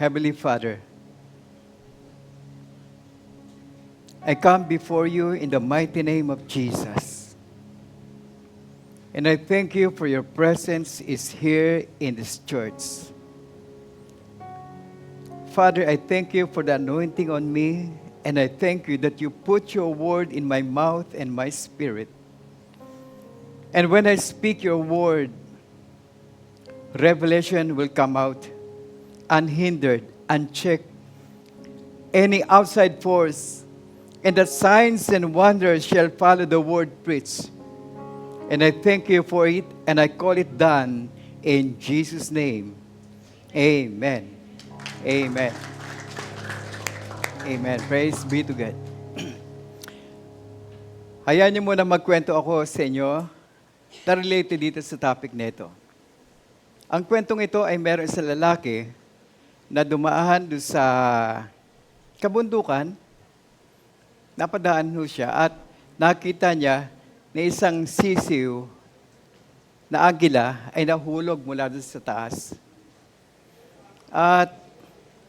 Heavenly Father, I come before you in the mighty name of Jesus. And I thank you for your presence is here in this church. Father, I thank you for the anointing on me, and I thank you that you put your word in my mouth and my spirit. And when I speak your word, revelation will come out unhindered, unchecked. Any outside force, and the signs and wonders shall follow the word preached. And I thank you for it, and I call it done in Jesus' name. Amen. Amen. Amen. Praise be to God. Hayaan niyo muna magkwento ako sa inyo na related dito sa topic nito. Ang kwentong ito ay meron sa lalaki na dumaan doon sa kabundukan, napadaan ho siya at nakita niya na isang sisiw na agila ay nahulog mula doon sa taas. At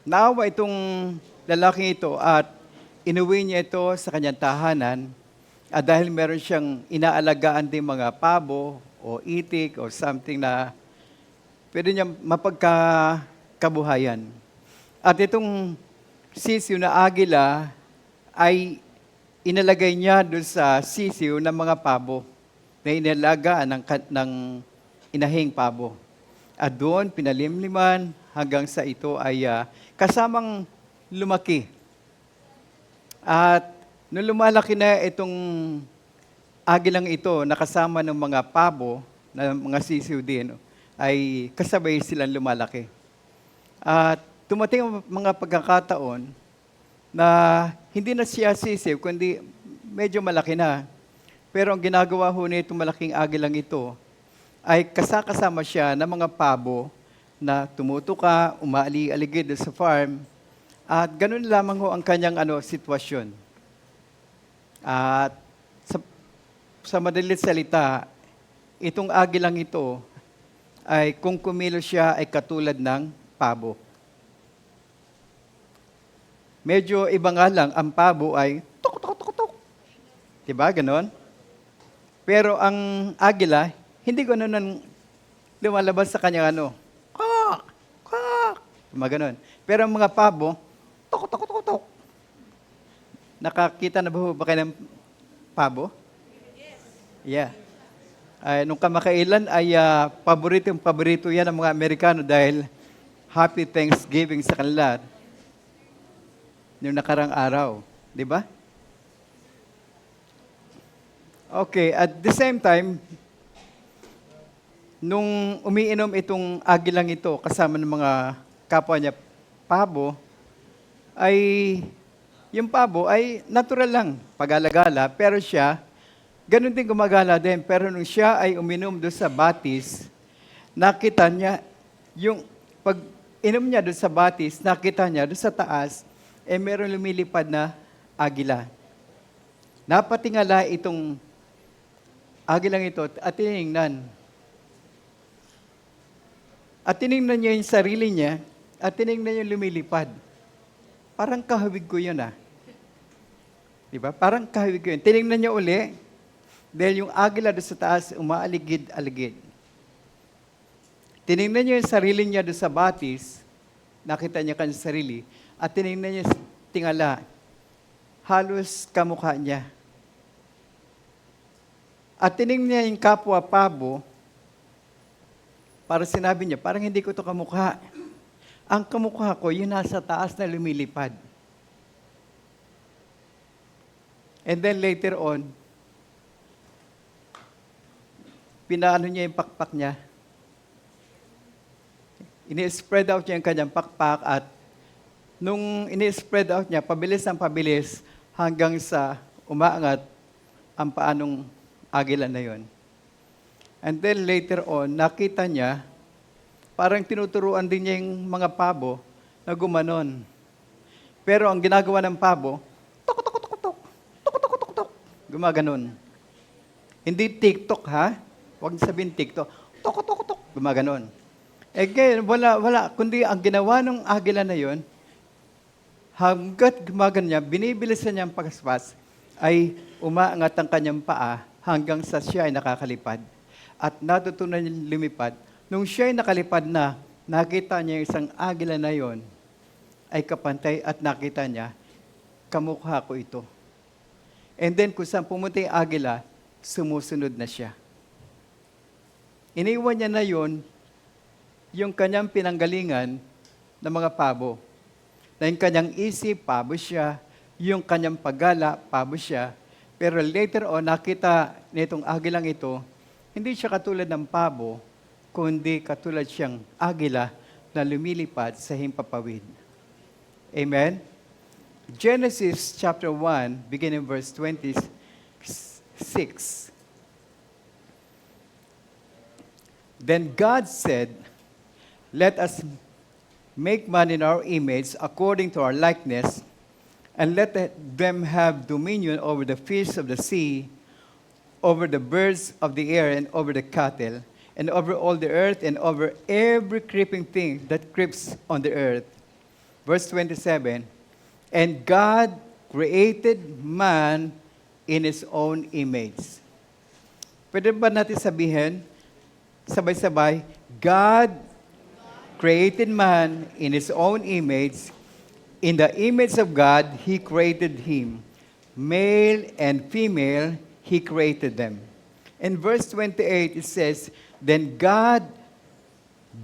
naawa itong lalaking ito at inuwi niya ito sa kanyang tahanan at dahil meron siyang inaalagaan din mga pabo o itik o something na pwede niya mapagkabuhayan. At itong sisiw na agila ay inalagay niya doon sa sisiw ng mga pabo na inalagaan ng inahing pabo. At doon pinalimliman hanggang sa ito ay kasamang lumaki. At nung lumalaki na itong agilang ito, nakasama ng mga pabo, na mga sisiw din, ay kasabay silang lumalaki. At tumating ang mga pagkakataon na hindi na siya sisiw, kundi medyo malaki na. Pero ang ginagawa ho nitong malaking agilang ito ay kasama siya ng mga pabo na tumutuka, umaali-aligid sa farm. At ganun lamang ho ang kanyang sitwasyon. At sa madalit salita, itong agilang ito ay kung kumilos siya ay katulad ng pabo. Medyo iba nga lang, ang pabo ay tuk tuk tuk tuk. Diba? Ganon. Pero ang agila, hindi gano'n ang lumalabas sa kanya kwak, kwak, ganon. Pero ang mga pabo, tuk tuk tuk tuk. Nakakita na ba kayo ng pabo? Yeah. Nung kamakailan ay paborito yan ng mga Amerikano dahil Happy Thanksgiving sa kanila yung nakarang araw. Di ba? Okay, at the same time, nung umiinom itong agilang ito kasama ng mga kapwa niya pabo, ay yung pabo ay natural lang, pag-alagala, pero siya, ganun din gumagala din. Pero nung siya ay uminom doon sa batis, nakita niya, yung pag inom niya doon sa batis, nakita niya doon sa taas, meron lumilipad na agila. Napatingala itong agilang ito at tinignan. At tinignan niya yung sarili niya at tinignan niya yung lumilipad. Parang kahawig ko yun Diba? Parang kahawig ko yun. Tinignan niya uli, dahil yung agila doon sa taas, umaaligid-aligid. Tinignan niya yung sarili niya doon sa batis, nakita niya kanyang sarili, at tinignan niya tingala, halos kamukha niya. At tinignan niya yung kapwa pabo, para sinabi niya, parang hindi ko ito kamukha. Ang kamukha ko, yun nasa taas na lumilipad. And then later on, pinaano niya yung pakpak niya. Ini-spread out niya yung kanyang pakpak at nung ini-spread out niya, pabilis ang pabilis hanggang sa umaangat ang paanong agila na yon. And then later on, nakita niya, parang tinuturuan din niya yung mga pabo na gumanon. Pero ang ginagawa ng pabo, tok, tok, tok, tok, tok, tok, tok, tok, tok, gumaganon. Hindi TikTok, ha? Huwag sabihin TikTok. Tok, tok, tok, gumaganon. Again, wala. Kundi ang ginawa ng agila na yon, hanggat gumagan niya, binibilisan niya ang pagaspas, ay umaangat ang kanyang paa hanggang sa siya ay nakakalipad. At natutunan niya lumipad. Nung siya ay nakalipad na, nakita niya yung isang agila na yon ay kapantay at nakita niya, kamukha ko ito. And then kung saan pumunta yung agila, sumusunod na siya. Iniwan niya na yon yung kanyang pinanggalingan ng mga pabo. Na yung kanyang isip, pabo siya. Yung kanyang paggala, pabo siya. Pero later on, nakita nitong agilang ito, hindi siya katulad ng pabo, kundi katulad siyang agila na lumilipad sa himpapawid. Amen? Genesis chapter 1, beginning verse 26. Then God said, "Let us make man in our image according to our likeness, and let them have dominion over the fish of the sea, over the birds of the air, and over the cattle, and over all the earth, and over every creeping thing that creeps on the earth." Verse 27, "And God created man in His own image." Pwede ba natin sabihin, sabay-sabay, God created man in His own image. In the image of God, He created him. Male and female, He created them. In verse 28, it says, "Then God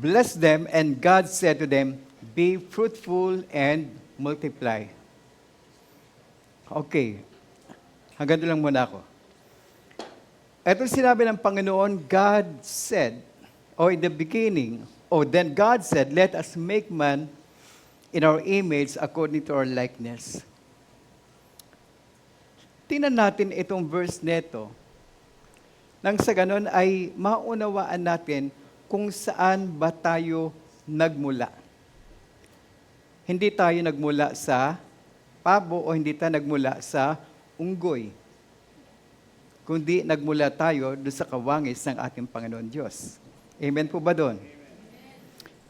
blessed them, and God said to them, be fruitful and multiply." Okay. Hanggang doon lang muna ako. Ito sinabi ng Panginoon, God said, in the beginning, then God said, "Let us make man in our image according to our likeness." Tingnan natin itong verse neto. Nang sa ganon ay maunawaan natin kung saan ba tayo nagmula. Hindi tayo nagmula sa pabo o hindi tayo nagmula sa unggoy. Kundi nagmula tayo doon sa kawangis ng ating Panginoon Diyos. Amen po ba doon?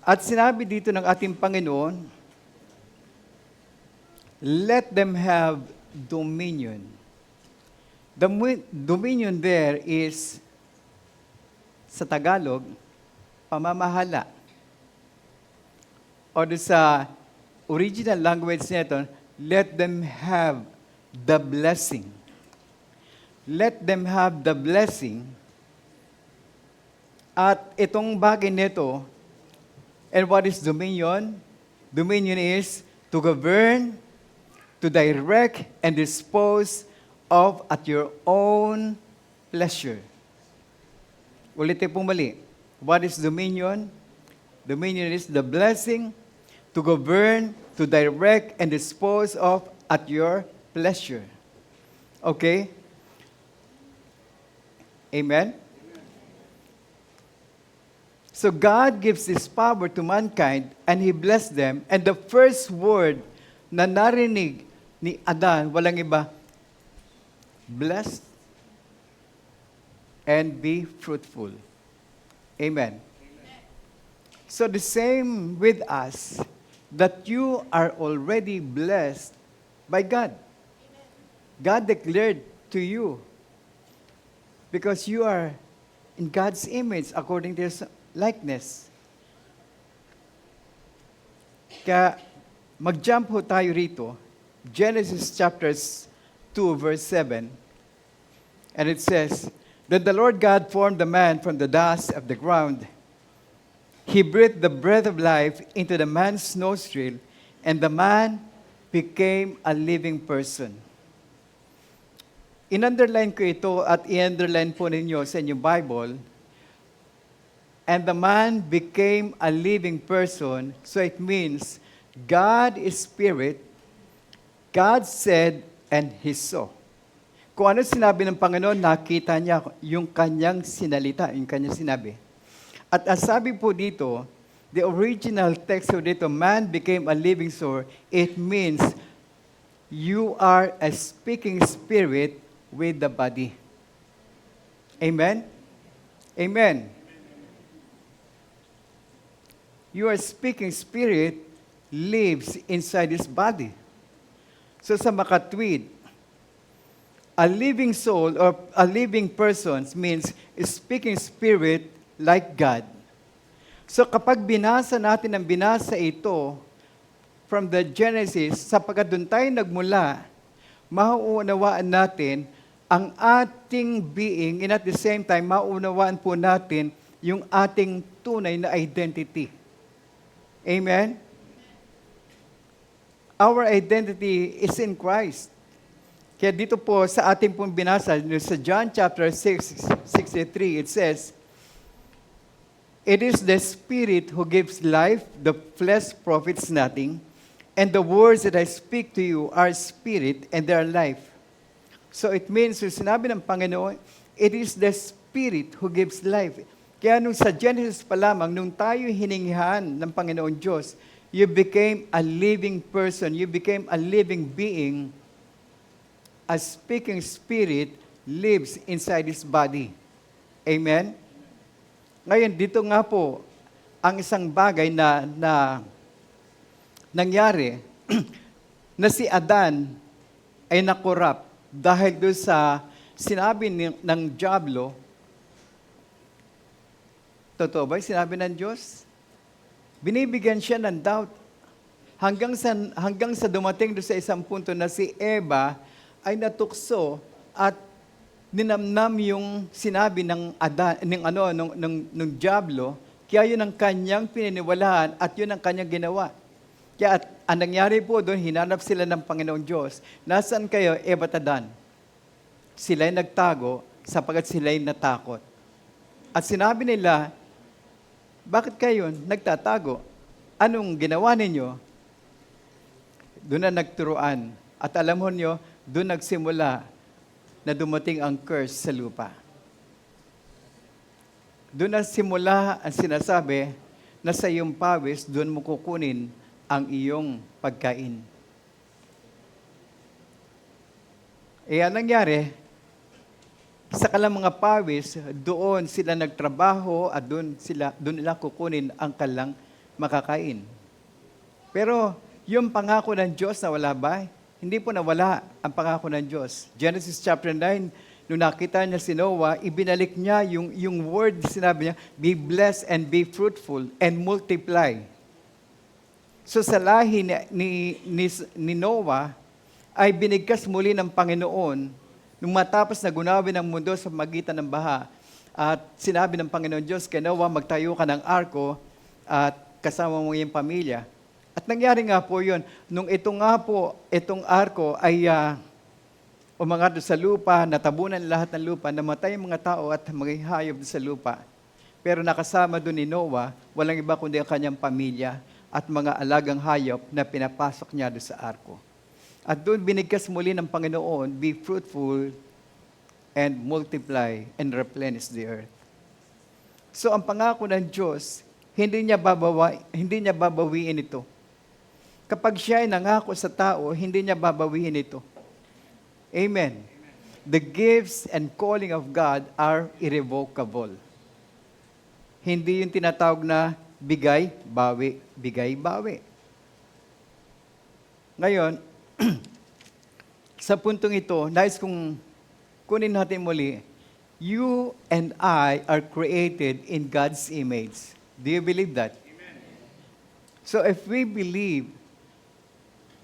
At sinabi dito ng ating Panginoon, let them have dominion. The dominion there is, sa Tagalog, pamamahala. O sa original language nito, let them have the blessing. Let them have the blessing. At itong bagay nito, and what is dominion? Dominion is to govern, to direct, and dispose of at your own pleasure. Ulitin po mali. What is dominion? Dominion is the blessing to govern, to direct, and dispose of at your pleasure. Okay? Amen? So God gives this power to mankind and He blessed them. And the first word na narinig ni Adan, walang iba, blessed and be fruitful. Amen. So the same with us, that you are already blessed by God. God declared to you because you are in God's image according to His likeness. Kaya mag-jump ho tayo rito. Genesis chapters 2 verse 7. And it says, "Then the Lord God formed the man from the dust of the ground. He breathed the breath of life into the man's nostril, and the man became a living person." In-underline ko ito at i-underline po ninyo sa inyong Bible. And the man became a living person, so it means God is spirit, God said, and He saw. Kung ano sinabi ng Panginoon, nakita niya yung kanyang sinalita, yung kanyang sinabi. At ang sabi po dito, the original text po dito, man became a living soul, it means you are a speaking spirit with the body. Amen? Amen. your speaking spirit lives inside his body. So sa makatwid, a living soul or a living person means speaking spirit like God. So kapag binasa natin ang binasa ito from the Genesis, sapagkat doon tayo nagmula, mauunawaan natin ang ating being, and at the same time, mauunawaan po natin yung ating tunay na identity. Amen? Our identity is in Christ. Kaya dito po sa ating pong binasa, sa John chapter 6:63, it says, "It is the Spirit who gives life, the flesh profits nothing, and the words that I speak to you are spirit and they are life." So it means, yung sinabi ng Panginoon, it is the Spirit who gives life. Kaya nung sa Genesis pa lamang, nung tayo hiningihan ng Panginoon Diyos, you became a living person, you became a living being. A speaking spirit lives inside his body. Amen? Ngayon, dito nga po, ang isang bagay na nangyari, na si Adan ay nakorap dahil doon sa sinabi ng Diablo. Totoo ba sinabi ng Diyos? Binibigyan siya ng doubt. Hanggang sa dumating doon sa isang punto na si Eva ay natukso at ninamnam yung sinabi ng ng Diablo, kaya yun ang kanyang pininiwalaan at yun ang kanyang ginawa. Kaya ang nangyari po doon, hinanap sila ng Panginoong Diyos. Nasaan kayo, Eva at Adan? Sila'y nagtago sapagkat sila'y natakot. At sinabi nila, bakit kayo nagtatago? Anong ginawa ninyo? Doon na nagturuan. At alam mo nyo, doon nagsimula na dumating ang curse sa lupa. Doon na simula ang sinasabi na sa iyong pawis, doon mo kukunin ang iyong pagkain. Anong nangyari? Sa kalang mga pawis, doon sila nagtrabaho at doon nila kukunin ang kalang makakain. Pero yung pangako ng Diyos nawala ba? Hindi po nawala ang pangako ng Diyos. Genesis chapter 9, nung nakita niya si Noah, ibinalik niya yung word, sinabi niya, be blessed and be fruitful and multiply. So sa lahi ni Noah, ay binigkas muli ng Panginoon nung matapos na gunawin ang mundo sa magitan ng baha. At sinabi ng Panginoon Diyos kay Noah, magtayo ka ng arko at kasama mo yung pamilya. At nangyari nga po yun. Nung itong arko ay umangat sa lupa, natabunan lahat ng lupa, namatay ang mga tao at mga hayop sa lupa. Pero nakasama doon ni Noah, walang iba kundi ang kanyang pamilya at mga alagang hayop na pinapasok niya doon sa arko. At doon binigkas muli ng Panginoon, be fruitful and multiply and replenish the earth. So ang pangako ng Diyos, hindi niya babawiin ito. Kapag siya ay nangako sa tao, hindi niya babawiin ito. Amen. The gifts and calling of God are irrevocable. Hindi yung tinatawag na bigay-bawi. Ngayon, sa puntong ito, nais kong kunin natin muli, you and I are created in God's image. Do you believe that? Amen. So if we believe,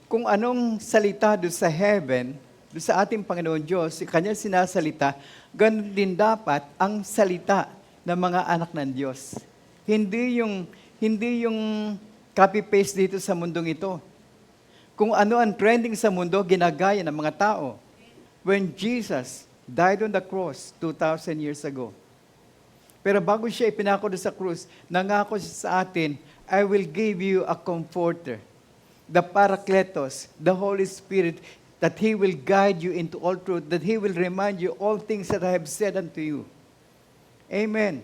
kung anong salita doon sa heaven, doon sa ating Panginoon Diyos, Kanya sinasalita, ganun din dapat ang salita ng mga anak ng Diyos. Hindi yung copy-paste dito sa mundong ito. Kung ano ang trending sa mundo, ginagaya ng mga tao. When Jesus died on the cross 2,000 years ago, pero bago siya ipinako doon sa krus, nangako siya sa atin, I will give you a comforter, the Paracletos, the Holy Spirit, that He will guide you into all truth, that He will remind you all things that I have said unto you. Amen.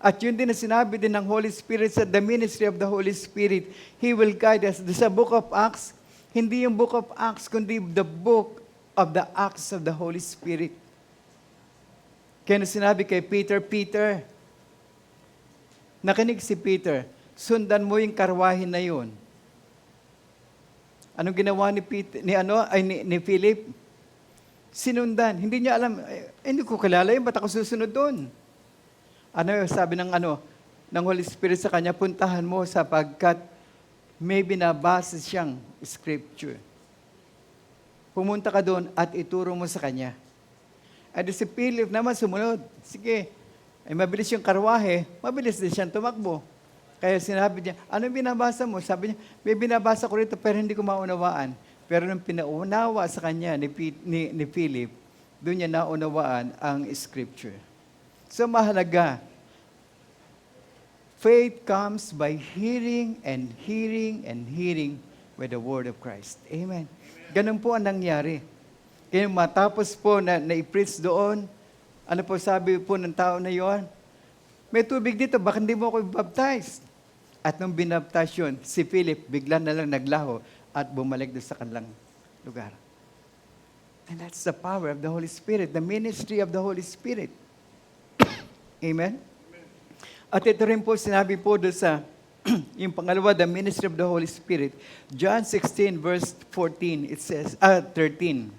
At yun din na sinabi din ng Holy Spirit sa the ministry of the Holy Spirit, He will guide us. Sa book of Acts, hindi yung book of Acts, kundi the book of the Acts of the Holy Spirit. Kaya sinabi kay Peter, nakinig si Peter, Sundan mo yung karwahe na yun. Anong ginawa ni Philip? Sinundan. Hindi niya alam, hindi ko kilala yun, ba't ako susunod doon? Ano sabi ng Holy Spirit sa kanya, puntahan mo sapagkat may binabasa siyang scripture. Pumunta ka doon at ituro mo sa kanya. At si Philip naman sumunod. Sige, ay mabilis yung karwahe, mabilis din siyang tumakbo. Kaya sinabi niya, anong binabasa mo? Sabi niya, may binabasa ko rito pero hindi ko maunawaan. Pero nung pinaunawa sa kanya ni Philip, doon niya naunawaan ang scripture. So mahalaga, faith comes by hearing and hearing and hearing with the word of Christ. Amen. Ganun po ang nangyari. Kaya matapos po na i-preach doon, ano po sabi po ng tao na yon? May tubig dito, bakit hindi mo ako i-baptize? At nung binaptize yun, si Philip bigla na lang naglaho at bumalik doon sa kanilang lugar. And that's the power of the Holy Spirit, the ministry of the Holy Spirit. Amen? At ito rin po sinabi po doon sa yung pangalawa, the ministry of the Holy Spirit. John 16 verse 14, it says, 13.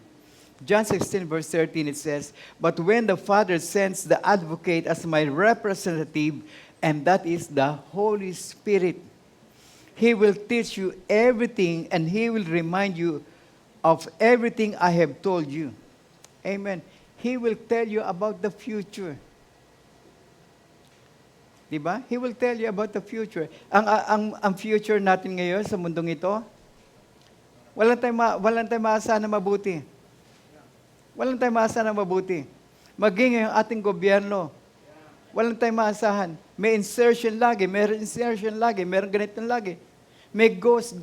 John 16 verse 13, it says, but when the Father sends the advocate as my representative, and that is the Holy Spirit, He will teach you everything and He will remind you of everything I have told you. Amen. He will tell you about the future. Diba? He will tell you about the future. Ang future natin ngayon sa mundong ito, walang tayong maasahan na mabuti. Walang tayong maasahan na mabuti. Maging ang ating gobyerno, walang tayong maasahan. May insertion lagi, meron ganito lagi. May ghost.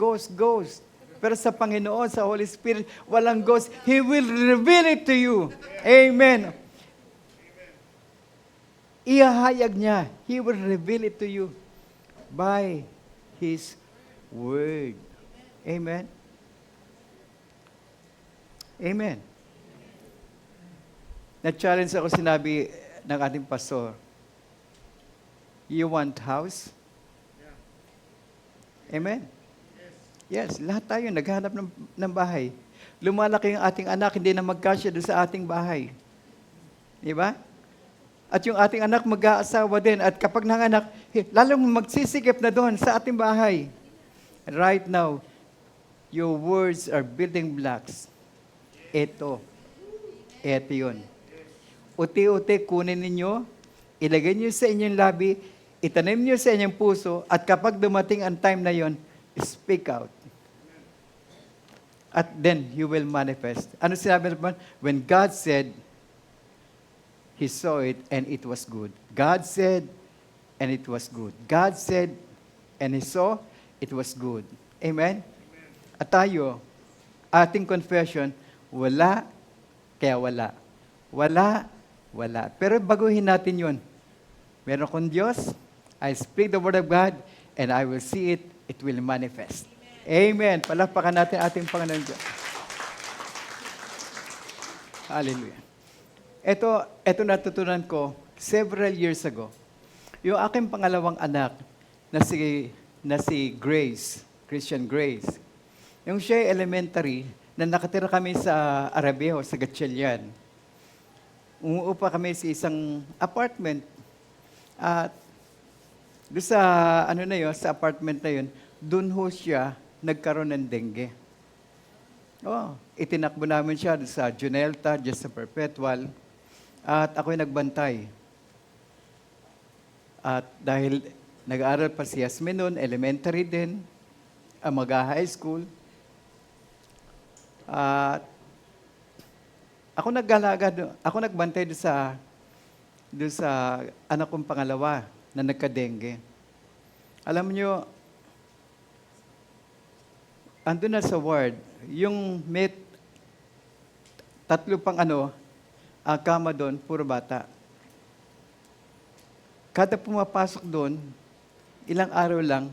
Pero sa Panginoon, sa Holy Spirit, walang ghost. He will reveal it to you. Amen. Ihahayag niya. He will reveal it to you by His Word. Amen. Amen. Na-challenge ako, sinabi ng ating pastor, you want house? Amen? Yes, lahat tayo naghahanap ng bahay. Lumalaki ang ating anak, hindi na magkasya doon sa ating bahay. Di ba? At yung ating anak mag-aasawa din. At kapag nanganak, lalong magsisikip na doon sa ating bahay. Right now, your words are building blocks. Ito yun. Uti-uti kunin ninyo, ilagay niyo sa inyong labi, itanim niyo sa inyong puso, at kapag dumating ang time na yon, speak out. At then, you will manifest. Ano sinabi naman? When God said, He saw it and it was good. God said, and it was good. God said, and He saw, it was good. Amen? At tayo, ating confession, wala, kaya wala. Wala. Pero baguhin natin yun. Meron akong Diyos, I speak the word of God, and I will see it, it will manifest. Amen. Palakpakan natin ating Panginoon Diyos. Hallelujah. Ito natutunan ko several years ago. Yung aking pangalawang anak na si Grace, Christian Grace. Yung siya elementary, na nakatira kami sa Arabejo, sa Gatchalian. Umuupa kami sa isang apartment. At doon sa sa apartment na yun, doon ho siya nagkaroon ng dengue. Itinakbo namin siya sa Junelta, just sa Perpetual. At ako'y nagbantay. At dahil nag-aaral pa si Yasmin noon, elementary din, mag-high school. At ako nagbantay doon sa anak kong pangalawa na nagka-dengue. Alam nyo, andun na sa ward, yung may 3 pang ang kama doon, puro bata. Kada pumapasok doon, ilang araw lang,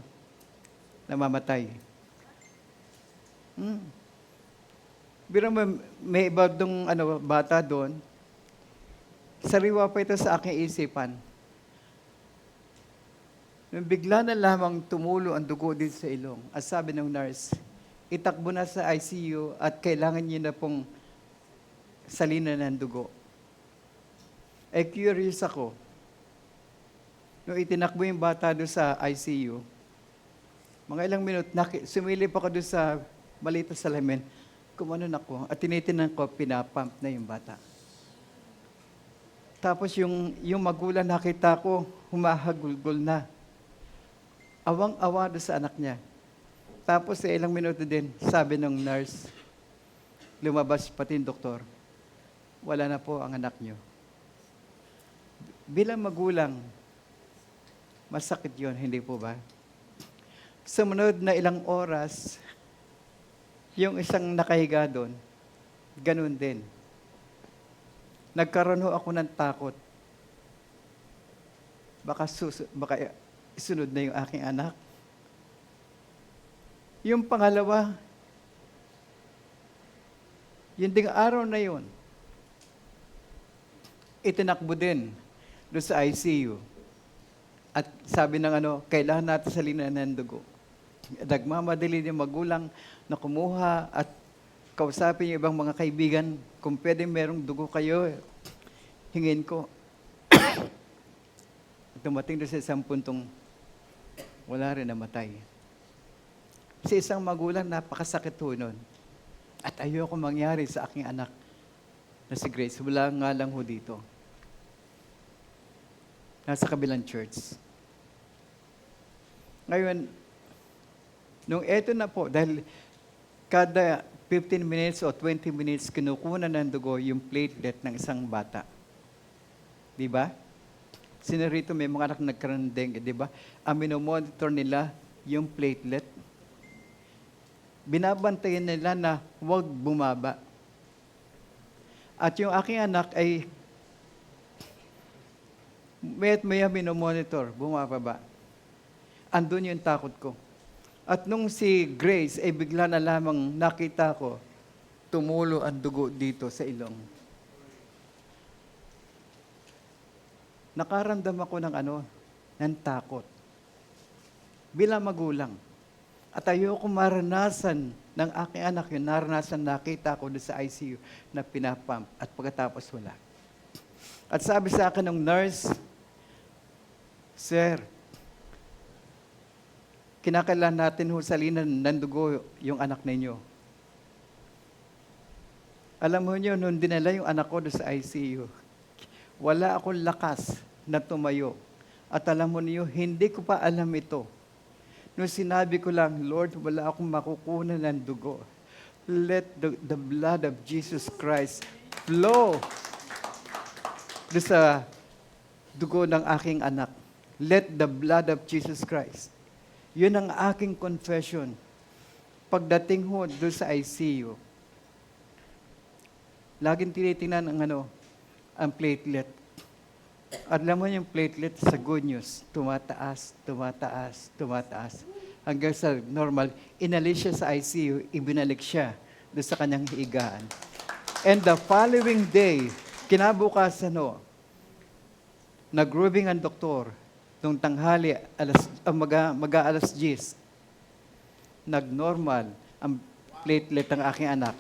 namamatay. Biro may iba dong bata doon, sariwa pa ito sa aking isipan. Nung bigla na lamang tumulo ang dugo din sa ilong. At sabi ng nurse, itakbo na sa ICU at kailangan niyo na pong salinan ng dugo. Eh, curious ako. Nung itinakbo yung bata doon sa ICU, mga ilang minute, sumilip ako doon sa maliit na salamin, kumanon ako at tinitinan ko, pinapump na yung bata. Tapos yung magulang nakita ko, humahagulgol na. Awang-awa doon sa anak niya. Tapos sa ilang minuto din, sabi ng nurse, lumabas pati yung doktor, wala na po ang anak niyo. Bilang magulang, masakit yun, hindi po ba? Sumunod na ilang oras, yung isang nakahiga doon, ganun din. Nagkaroon ho ako ng takot. Baka isunod na yung aking anak. Yung pangalawa, yun ding araw na yun, itinakbo din doon sa ICU. At sabi ng kailangan natin salinan ng dugo. Nagmamadali yung magulang na kumuha at kausapin yung ibang mga kaibigan, kung pwede merong dugo kayo, hingin ko. Dumating doon sa isang puntong wala rin namatay. Sa isang magulang, napakasakit ho nun. At ayoko mangyari sa aking anak na si Grace. Wala nga lang ho dito. Nasa kabilang church. Ngayon, nung eto na po, dahil kada 15 minutes o 20 minutes, kinukunan ng dugo yung platelet ng isang bata. Di ba? Sino rito may mga anak nagkaroon ng dengue, di ba? Ang minomonitor nila yung platelet. Binabantayan nila na huwag bumaba. At yung aking anak ay mayat maya minomonitor, bumaba ba? Andun yung takot ko. At nung si Grace ay bigla na lamang nakita ko, tumulo ang dugo dito sa ilong. Nakaramdam ako ng takot. Bilang magulang. At ayoko maranasan ng aking anak yun, naranasan nakita ko doon sa ICU na pinapump at pagkatapos wala. At sabi sa akin ng nurse, Sir, kinakailangan natin salinan ng dugo yung anak ninyo. Alam mo nyo, nung dinala yung anak ko doon sa ICU, wala akong lakas na tumayo. At alam mo niyo, hindi ko pa alam ito. Nung sinabi ko lang, Lord, wala akong makukunan ng dugo. Let the blood of Jesus Christ flow doon sa dugo ng aking anak. Let the blood of Jesus Christ. Yun ang aking confession. Pagdating ho doon sa ICU, laging tinitingnan ang platelet. At alam mo yung platelet sa good news, tumataas, tumataas, tumataas. Hanggang sa normal, inalis siya sa ICU, ibinalik siya doon sa kanyang higaan. And the following day, kinabukasan nag-grooving ang doktor, nung tanghali, mag-aalas 10, nag-normal ang platelet ng aking anak.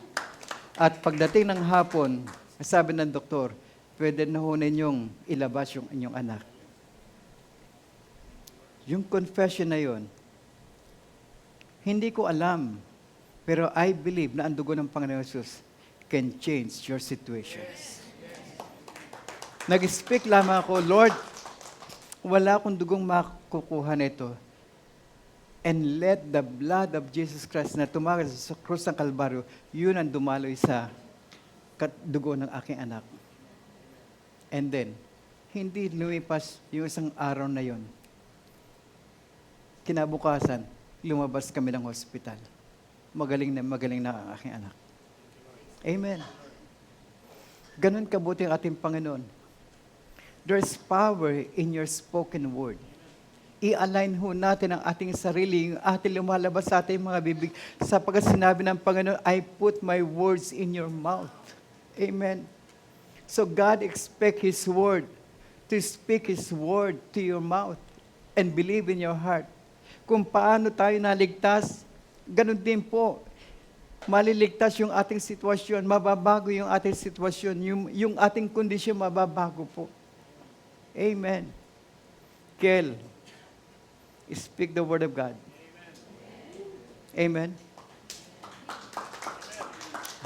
At pagdating ng hapon, sabi ng doktor, pwede na ho ninyong ilabas yung inyong anak. Yung confession na yun, hindi ko alam, pero I believe na ang dugo ng Panginoon Jesus can change your situations. Nag-speak lamang ako, Lord, wala akong dugong makukuha nito. And let the blood of Jesus Christ na tumagal sa krus ng Kalbaryo, yun ang dumaloy sa dugo ng aking anak. And then, hindi lumipas yung isang araw na yon. Kinabukasan, lumabas kami ng hospital. Magaling na ang aking anak. Amen. Ganun kabuti ang ating Panginoon. There's power in your spoken word. I-align ho natin ang ating sarili, yung ating lumalabas sa ating mga bibig. Sapagkat sinabi ng Panginoon, I put my words in your mouth. Amen. So God expects His word to speak His word to your mouth. and believe in your heart. Kung paano tayo naligtas, ganun din po. Maliligtas yung ating sitwasyon, mababago yung ating sitwasyon, yung ating kondisyon mababago po. Amen. Kel, speak the word of God. Amen.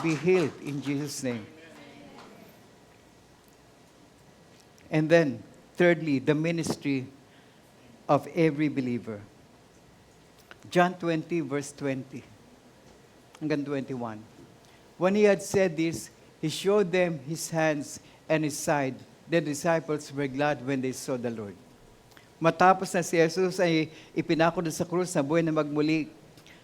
Be healed in Jesus' name. And then, thirdly, the ministry of every believer. John 20, verse 20. Hanggang 21. When he had said this, he showed them his hands and his side. The disciples were glad when they saw the Lord. Matapos na si Jesus ay ipinako doon sa krus na buhay na magmuli,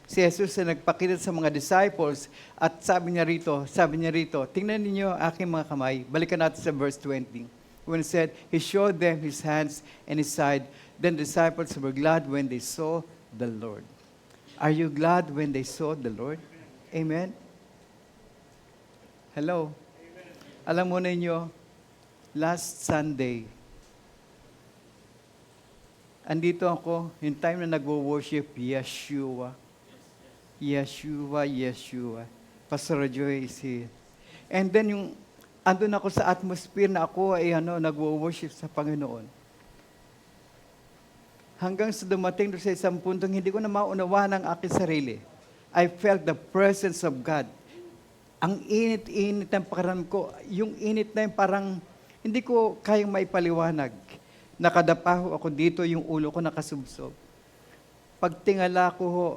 si Jesus ay nagpakita sa mga disciples at sabi niya rito, tingnan ninyo aking mga kamay. Balikan natin sa verse 20. When he said, he showed them his hands and his side. Then the disciples were glad when they saw the Lord. Are you glad when they saw the Lord? Amen? Hello? Amen. Alam mo ninyo, last Sunday, andito ako, yung time na nagwo-worship, Yeshua. Yeshua, Yeshua. Pastor Joy is here. And then yung, andun ako sa atmosphere na ako ay nagwo-worship sa Panginoon. Hanggang sa dumating doon sa isang puntong hindi ko na maunawaan ang aking sarili. I felt the presence of God. Ang init-init ng pakiramdam ko, yung init na yung parang hindi ko kayang maipaliwanag. Nakadapaho ako dito, yung ulo ko nakasubsob. Pagtingala ko ho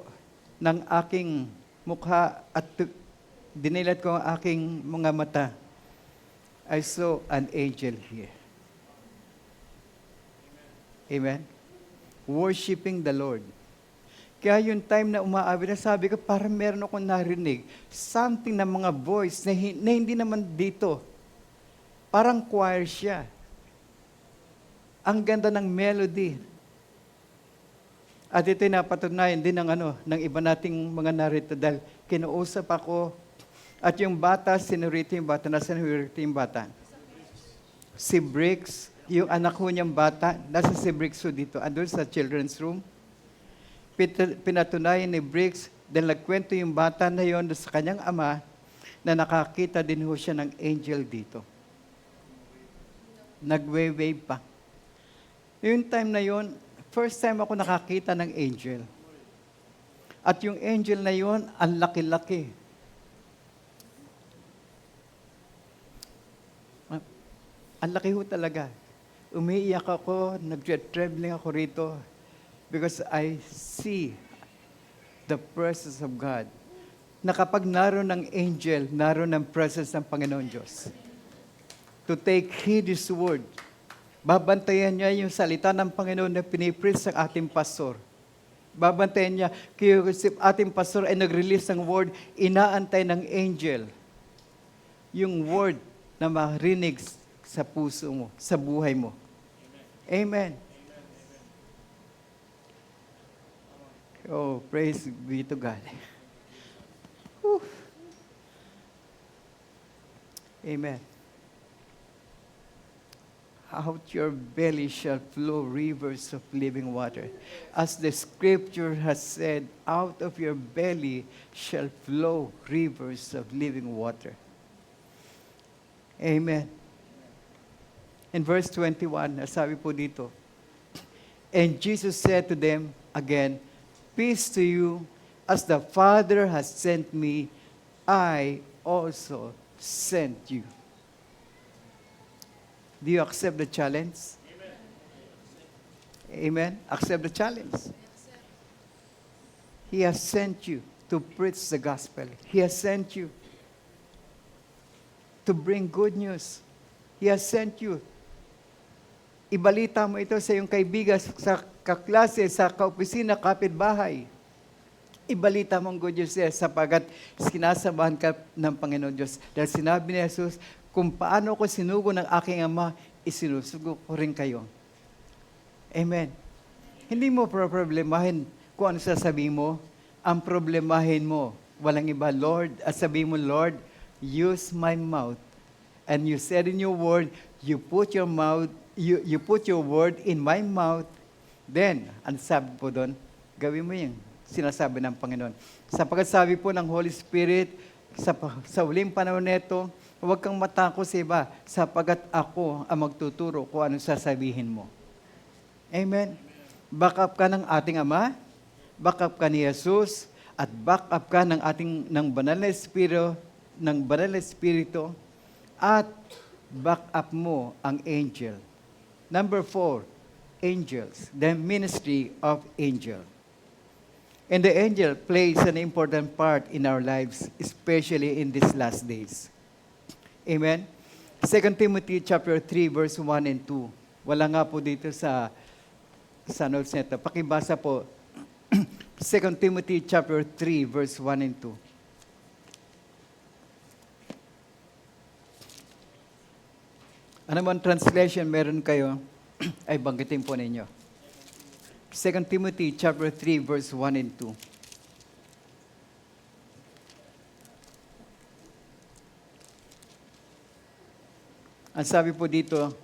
ng aking mukha at dinilat ko ang aking mga mata, I saw an angel here. Amen? Worshiping the Lord. Kaya yung time na umaawi na sabi ko, parang meron akong narinig. Something na mga voice na hindi naman dito. Parang choir siya. Ang ganda ng melody. At ito'y napatunayan din ng iba nating mga narito dahil kinuusap ako at yung bata, sinurito yung bata. Nasaan sinurito yung bata? Si Briggs, yung anak ko niyang bata, nasa si Briggs dito, andun sa children's room. Pinatunayan ni Briggs, dahil nagkwento yung bata na yon sa kanyang ama, na nakakita din ho siya ng angel dito. Nagwe-wave pa. Yung time na yon, first time ako nakakita ng angel. At yung angel na yon, ang laki-laki. Ang laki ho talaga. Umiiyak ako, nag-trembling ako rito because I see the presence of God. Na kapag naroon ng angel, naroon ng presence ng Panginoon Diyos. To take heed His word. Babantayan niya yung salita ng Panginoon na pinipreach sa ating pastor. Babantayan niya, kaya si ating pastor ay nag-release ng word, inaantay ng angel. Yung word na marinig sa puso mo, sa buhay mo. Amen. Oh, praise be to God. Whew. Amen. Out your belly shall flow rivers of living water. As the scripture has said, out of your belly shall flow rivers of living water. Amen. In verse 21, sabi po dito, and Jesus said to them again, peace to you, as the Father has sent me, I also sent you. Do you accept the challenge? Amen. Amen. Accept the challenge. He has sent you to preach the gospel. He has sent you to bring good news. He has sent you. Ibalita mo ito sa iyong kaibigan, sa kaklase, sa kaopisina, kapitbahay. Ibalita mong good news sapagat sinasamahan ka ng Panginoon Diyos. Dahil sinabi ni Jesus, kung paano ko sinugo ng aking Ama, isinusugo ko rin kayo. Amen. Hindi mo problemahin kung ano sasabihin mo. Ang problemahin mo, walang iba, Lord, at sabihin mo, Lord, use my mouth. And you said in your word, you put your word in my mouth Then, ang sabi po doon, gawin mo yung sinasabi ng Panginoon. Sapagkat sabi po ng Holy Spirit, sa huling panahon nito, huwag kang matakot sa iba, sapagkat ako ang magtuturo kung anong sasabihin mo. Amen. Back up ka ng ating Ama, back up ka ni Jesus, at back up ka ng banal na Espiritu, at back up mo ang angel. Number 4, angels, the ministry of angel. And the angel plays an important part in our lives, especially in these last days. Amen? 2 Timothy chapter 3, verse 1 and 2. Wala nga po dito sa notes nito. Pakibasa po. 2 Timothy chapter 3, verse 1 and 2. Ano man translation meron kayo, ay banggitin po ninyo. 2 Timothy chapter 3, verse 1 and 2. Ang sabi po dito,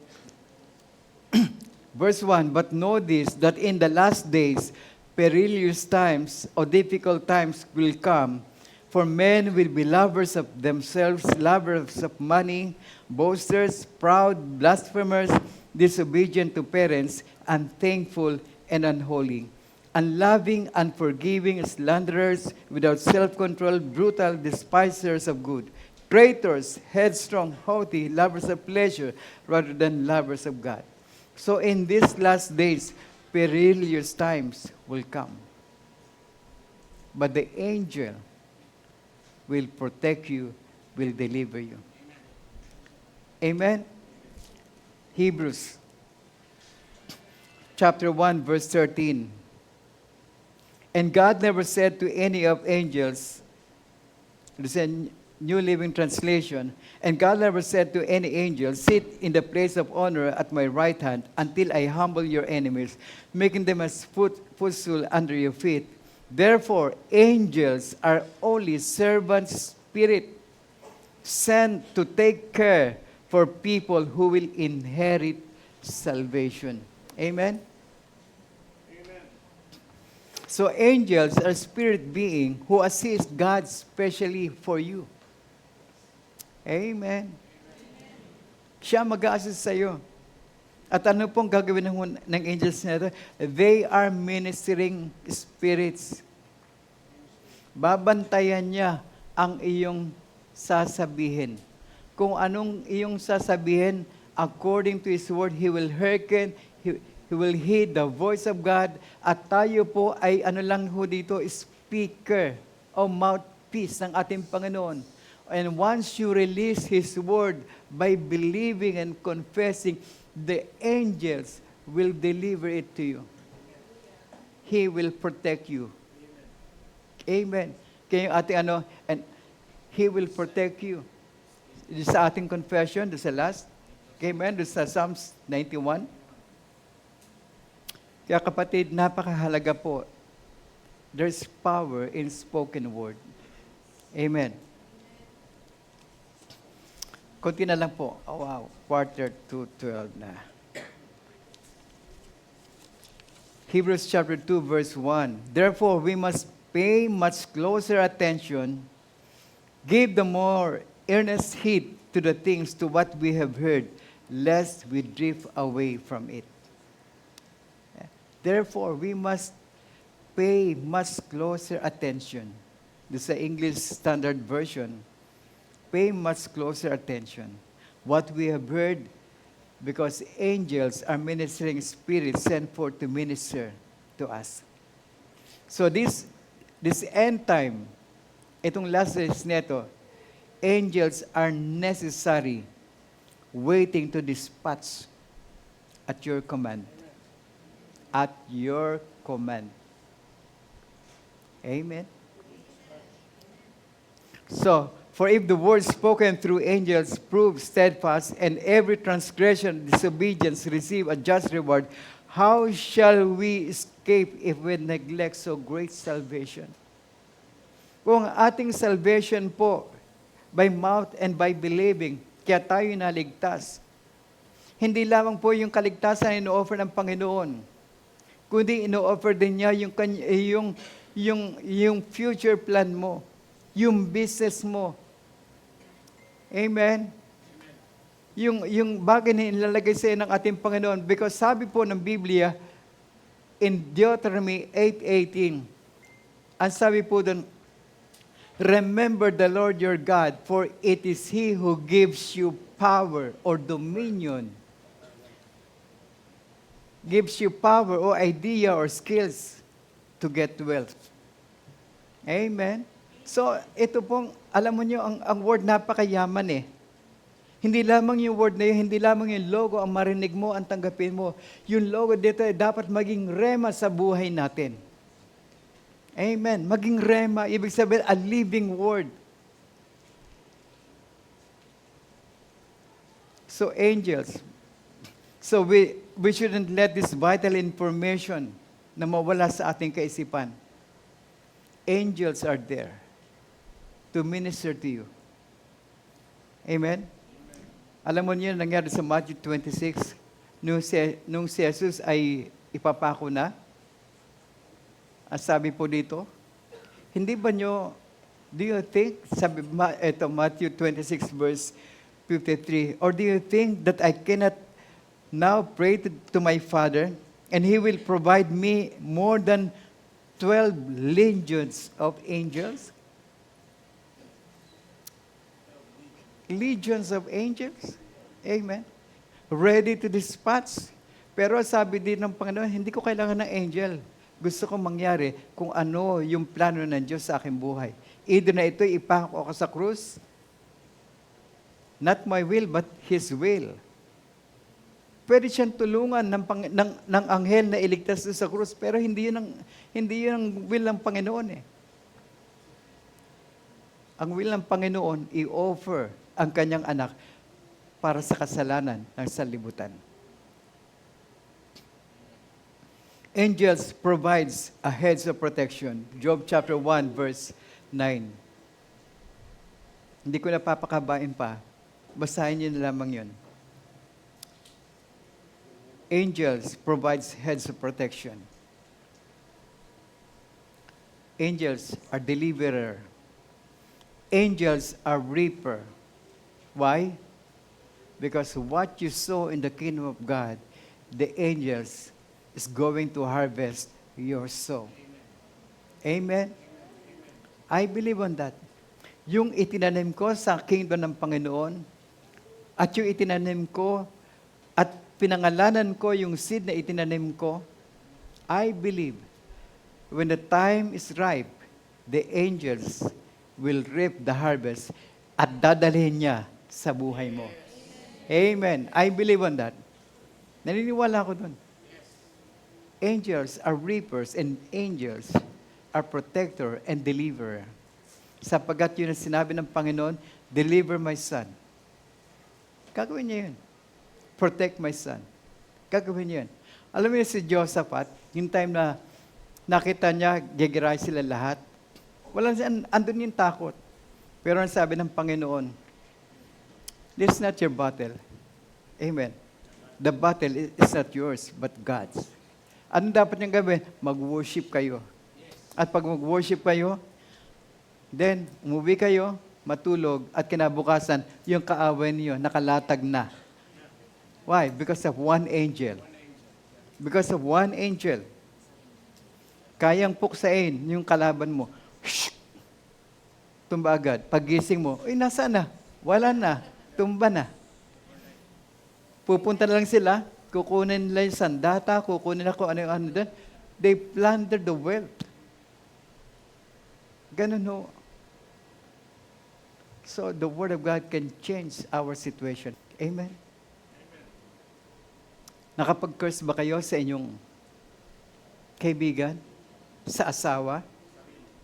verse 1, but know this, that in the last days, perilous times or difficult times will come, for men will be lovers of themselves, lovers of money, boasters, proud, blasphemers, disobedient to parents, unthankful, and unholy, unloving, unforgiving, slanderers, without self-control, brutal, despisers of good, traitors, headstrong, haughty, lovers of pleasure rather than lovers of God. So in these last days, perilous times will come. But the angel will protect you, will deliver you. Amen? Hebrews chapter 1, verse 13. And God never said to any of angels, this is a New Living Translation, and God never said to any angel, sit in the place of honor at my right hand until I humble your enemies, making them as footstool under your feet. Therefore, angels are only servants spirit sent to take care for people who will inherit salvation. Amen? So angels are spirit beings who assist God specially for you. Amen. Siya mag-a-assist sa iyo. At ano pong gagawin ng angels na ito? They are ministering spirits. Babantayan niya ang iyong sasabihin. Kung anong iyong sasabihin, according to His word, He will hearken, He will heed the voice of God, at tayo po ay ano lang ho dito, speaker o mouthpiece ng ating Panginoon. And once you release His word by believing and confessing, the angels will deliver it to you. He will protect you. Amen. Kaya yung ating and He will protect you. Sa ating confession, doon sa last, amen, doon sa Psalms 91. Kaya kapatid, napakahalaga po. There's power in spoken word. Amen. Kunti na lang po. Oh, wow. 11:45 na. Hebrews chapter 2, verse 1. Therefore, we must pay much closer attention, give the more earnest heed to the things, to what we have heard, lest we drift away from it. Therefore, we must pay much closer attention. This is the English Standard Version. Pay much closer attention. What we have heard, because angels are ministering spirits sent forth to minister to us. So this end time, itong last days neto, angels are necessary, waiting to dispatch at your command. At your command. Amen. So, for if the word spoken through angels proves steadfast, and every transgression, disobedience receive a just reward, how shall we escape if we neglect so great salvation? Kung ating salvation po, by mouth and by believing, kaya tayo naligtas. Hindi lamang po yung kaligtasan na ino-offer ng Panginoon, kundi ino-offer din niya yung future plan mo, yung business mo. Amen? Yung bagay na ilalagay sa ng ating Panginoon. Because sabi po ng Biblia, in Deuteronomy 8:18, ang sabi po doon, remember the Lord your God, for it is He who gives you power or dominion. Gives you power or idea or skills to get wealth. Amen? So, ito pong, alam mo nyo, ang word napakayaman eh. Hindi lamang yung word na yun, hindi lamang yung logo ang marinig mo, ang tanggapin mo. Yung logo dito ay dapat maging rema sa buhay natin. Amen. Maging rema, ibig sabihin, a living word. So, angels. So, we shouldn't let this vital information na mawala sa ating kaisipan. Angels are there to minister to you. Amen? Alam mo niyo, nangyari sa Matthew 26, nung si Jesus ay ipapako na, ang sabi po dito, hindi ba nyo, do you think, sabi, ito, Matthew 26 verse 53, or do you think that I cannot now pray to my Father, and He will provide me more than 12 legions of angels? Legions of angels? Amen. Ready to dispatch. Pero sabi din ng Panginoon, hindi ko kailangan ng angel. Gusto ko mangyari kung ano yung plano ng Diyos sa aking buhay. Either na ito ipako ako sa krus, not my will, but His will. Pwede siyang tulungan ng anghel na iligtas sa krus, pero hindi yun ang will ng Panginoon eh. Ang will ng Panginoon, i-offer ang kanyang anak para sa kasalanan ng sanlibutan. Angels provides a hedge of protection. Job chapter 1 verse 9. Hindi ko napapakabain pa. Basahin niyo na lamang yun. Angels provides heads of protection. Angels are deliverer. Angels are reaper. Why? Because what you sow in the kingdom of God, the angels is going to harvest your soul. Amen? I believe on that. Yung itinanim ko sa kingdom ng Panginoon, at yung itinanim ko, at pinangalanan ko yung seed na itinanim ko, I believe when the time is ripe, the angels will reap the harvest at dadalhin niya sa buhay mo. Amen. I believe on that. Naniniwala ako dun. Angels are reapers and angels are protector and deliverer. Sapagkat yun ang sinabi ng Panginoon, deliver my son. Gagawin niya yun. Protect my son. Gagawin niya yun. Alam mo yun si Josaphat, yung time na nakita niya, gigiray sila lahat. Andun yung takot. Pero ang sabi ng Panginoon, this is not your battle. Amen. The battle is not yours, but God's. Ano dapat niyang gawin? Mag-worship kayo. At pag mag-worship kayo, then umuwi kayo, matulog, at kinabukasan, yung kaaway niyo nakalatag na. Why? Because of one angel. Because of one angel. Kayang puksain yung kalaban mo. Shh! Tumba agad. Pagising mo, nasaan na? Wala na. Tumba na. Pupunta na lang sila, kukunin nila yung sandata, kukunin ako ano doon. They plunder the wealth. Ganun ho. So the Word of God can change our situation. Amen? Nakapag-curse ba kayo sa inyong kaibigan, sa asawa,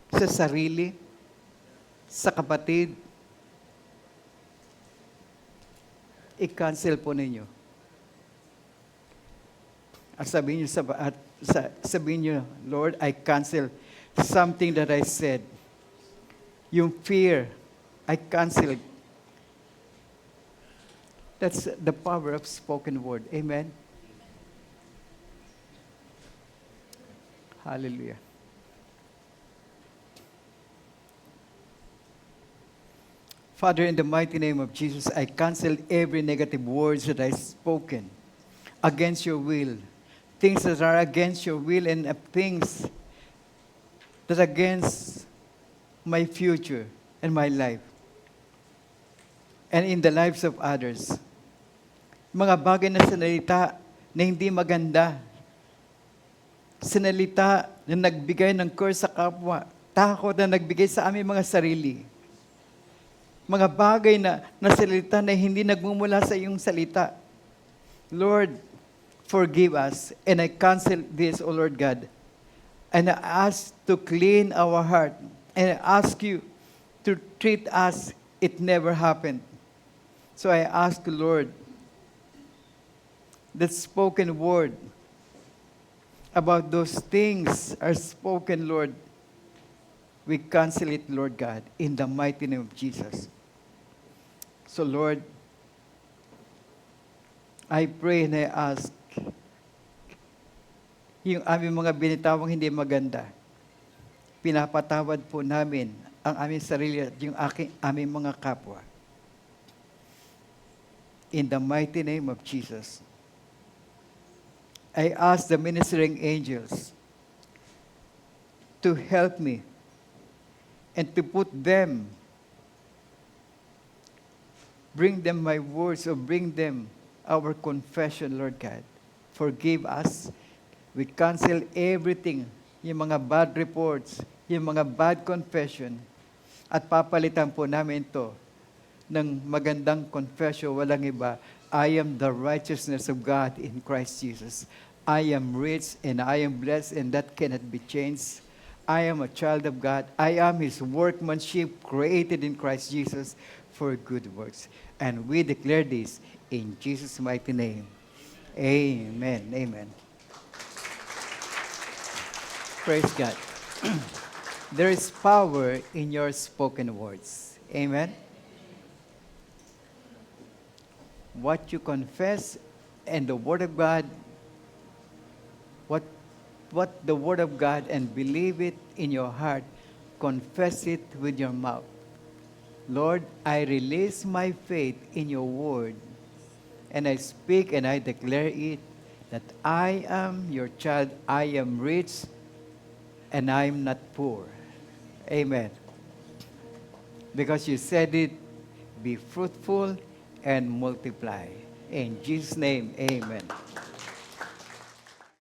sa sarili, sa kapatid? I-cancel po ninyo. At sabihin niyo, Lord, I cancel something that I said. Yung fear, I cancel it. That's the power of spoken word. Amen? Hallelujah. Father, in the mighty name of Jesus, I cancel every negative words that I've spoken against your will. Things that are against your will and things that are against my future and my life. And in the lives of others. Mga bagay na sinalita na hindi maganda. Sinalita na nagbigay ng curse sa kapwa. Takot na nagbigay sa aming mga sarili. Mga bagay na nasalita na hindi nagmumula sa iyong salita. Lord, forgive us. And I cancel this, O Lord God. And I ask to clean our heart. And I ask you to treat us, it never happened. So I ask the Lord, that spoken word about those things are spoken, Lord. We cancel it, Lord God, in the mighty name of Jesus. So, Lord, I pray and I ask, yung aming mga binitawang hindi maganda, pinapatawad po namin ang aming sarili at yung aming mga kapwa. In the mighty name of Jesus. I ask the ministering angels to help me and to put them, bring them my words or bring them our confession, Lord God. Forgive us. We cancel everything, yung mga bad reports, yung mga bad confession, at papalitan po namin ito ng magandang confession, walang iba. I am the righteousness of God in Christ Jesus. I am rich and I am blessed and that cannot be changed. I am a child of God. I am His workmanship created in Christ Jesus for good works. And we declare this in Jesus' mighty name. Amen. Amen. Praise God. There is power in your spoken words. Amen. What you confess and the Word of God, what the Word of God and believe it in your heart, confess it with your mouth. Lord, I release my faith in your Word, and I speak and I declare it that I am your child, I am rich, and I am not poor. Amen. Because you said it, be fruitful and multiply. In Jesus' name, amen.